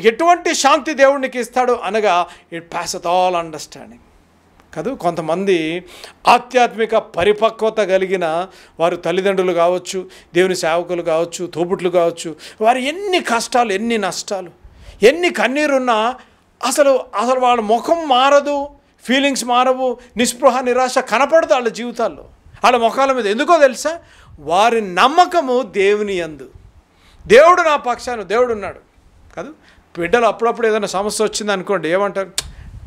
ఎటువంటి శాంతి దేవునికి ఇస్తాడు అనగా ఇట్ పాసెత్ ఆల్ అండర్స్టాండింగ్ కాదు. కొంతమంది ఆధ్యాత్మిక పరిపక్వత కలిగిన వారు తల్లిదండ్రులు కావచ్చు, దేవుని సేవకులు కావచ్చు, తోబుట్లు కావచ్చు, వారు ఎన్ని కష్టాలు, ఎన్ని నష్టాలు, ఎన్ని కన్నీరున్నా అసలు వాళ్ళ ముఖం మారదు, ఫీలింగ్స్ మారవు, నిస్పృహ నిరాశ కనపడదు వాళ్ళ జీవితాల్లో, వాళ్ళ ముఖాల మీద. ఎందుకో తెలుసా? వారి నమ్మకము దేవుని యందు. దేవుడు నా పక్షాన, దేవుడు ఉన్నాడు కాదు. బిడ్డలు అప్పుడప్పుడు ఏదైనా సమస్య వచ్చింది అనుకోండి, ఏమంటారు?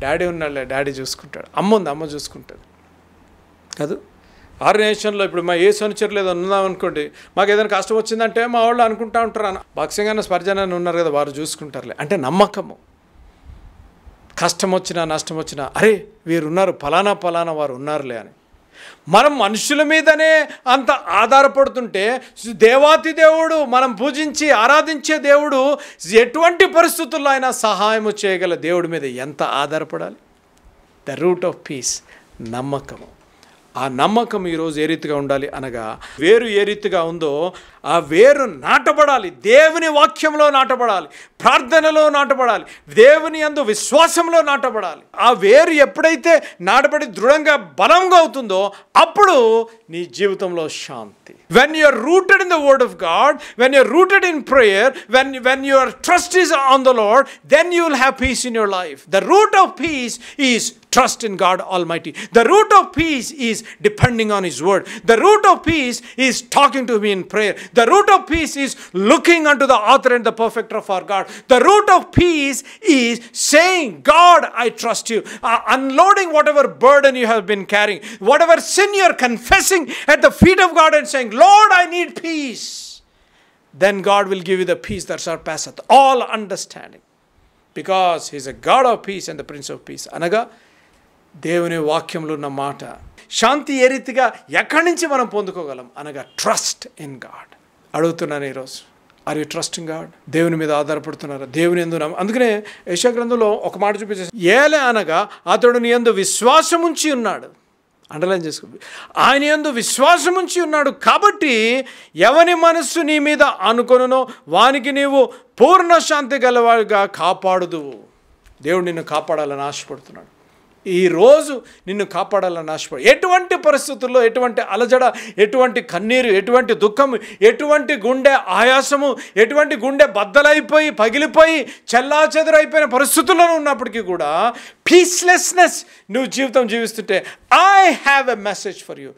డాడీ ఉన్నాడులే, డాడీ చూసుకుంటాడు, అమ్మ ఉంది, అమ్మ చూసుకుంటాడు కాదు. ఆర్గనైజేషన్లో ఇప్పుడు మా ఏ సొనిచర్లు ఏదైనా ఉందామనుకోండి, మాకు ఏదైనా కష్టం వచ్చిందంటే మా వాళ్ళు అనుకుంటా ఉంటారు, అన్న భక్సింగ్ స్పర్జన ఉన్నారు కదా, వారు చూసుకుంటారులే. అంటే నమ్మకము. కష్టం వచ్చినా నష్టం వచ్చినా అరే వీరున్నారు, ఫలానా ఫలానా వారు ఉన్నారులే అని. మనం మనుషుల మీదనే అంత ఆధారపడుతుంటే దేవాతి దేవుడు, మనం పూజించి ఆరాధించే దేవుడు ఎటువంటి పరిస్థితుల్లో అయినా సహాయము చేయగల దేవుడి మీద ఎంత ఆధారపడాలి? ద రూట్ ఆఫ్ పీస్, నమ్మకము. ఆ నమ్మకం ఈరోజు ఏ రీతిగా ఉండాలి అనగా, వేరు ఏ రీతిగా ఉందో ఆ వేరు నాటబడాలి, దేవుని వాక్యంలో నాటబడాలి, ప్రార్థనలో నాటబడాలి, దేవుని యందు విశ్వాసంలో నాటబడాలి. ఆ వేరు ఎప్పుడైతే నాటబడి దృఢంగా బలంగా అవుతుందో అప్పుడు నీ జీవితంలో శాంతి. When you are rooted in the word of God, when you are rooted in prayer, when your trust is on the Lord, then you will have peace in your life. The root of peace is trust in God Almighty. The root of peace is depending on His word. The root of peace is talking to Him in prayer. The root of peace is looking unto the author and the perfecter of our God. The root of peace is saying, God, I trust you. Unloading whatever burden you have been carrying, whatever sin you are confessing at the feet of God and saying, Lord, I need peace. Then God will give you the peace that surpasseth all understanding. Because He is a God of peace and the Prince of peace. అనగా దేవుని వాక్యంలో ఉన్న మాట. శాంతి ఏ రీతిగా ఎక్కడి నుంచి మనం పొందుకోగలం అనగా ట్రస్ట్ ఇన్ గాడ్. అడుగుతున్నాను ఈరోజు, ఆర్ యూ ట్రస్టింగ్ గాడ్? దేవుని మీద ఆధారపడుతున్నారా? దేవుని యందు. అందుకనే యెషయా గ్రంథంలో ఒక మాట చూపించేసి, ఏలే అనగా అతడు నీ యందు విశ్వాసం ఉంచి ఉన్నాడు. అండర్లైన్ చేసుకో, ఆయన యందు విశ్వాసం ఉంచి ఉన్నాడు కాబట్టి ఎవని మనస్సు నీ మీద అనుకొనునో వానికి నీవు పూర్ణ శాంతి గలవాడిగా కాపాడుదువు. దేవుడు నిన్ను కాపాడాలని ఆశపడుతున్నాడు. ఈరోజు నిన్ను కాపాడాలని ఆశపడు. ఎటువంటి పరిస్థితుల్లో, ఎటువంటి అలజడ, ఎటువంటి కన్నీరు, ఎటువంటి దుఃఖము, ఎటువంటి గుండె ఆయాసము, ఎటువంటి గుండె బద్దలైపోయి పగిలిపోయి చెల్లాచెదురైపోయిన పరిస్థితుల్లో ఉన్నప్పటికీ కూడా పీస్లెస్నెస్ నువ్వు జీవితం జీవిస్తుంటే, I have a message for you.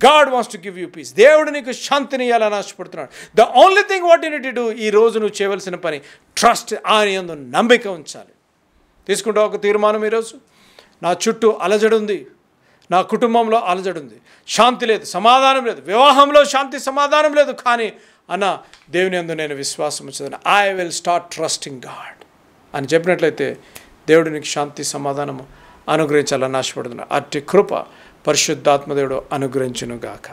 God wants to give you peace. దేవుడు నీకు శాంతిని ఇవ్వాలని ఆశపడుతున్నాడు. The only thing what you need to do, ఈరోజు నువ్వు చేయవలసిన పని ట్రస్ట్, ఆయన యందు నమ్మిక ఉంచాలి. తీసుకుంటే ఒక తీర్మానం ఈరోజు, నా చుట్టూ అలజడి ఉంది, నా కుటుంబంలో అలజడి ఉంది, శాంతి లేదు, సమాధానం లేదు, వివాహంలో శాంతి సమాధానం లేదు, కానీ అన్న దేవుని యందు నేను విశ్వాసం ఉంచుతాను, I will start trusting God అని చెప్పినట్లయితే దేవుడు నీకు శాంతి సమాధానము అనుగ్రహించాలని ఆశపడుతున్నాడు. అట్టి కృప పరిశుద్ధాత్మదేవుడు అనుగ్రహించును గాక.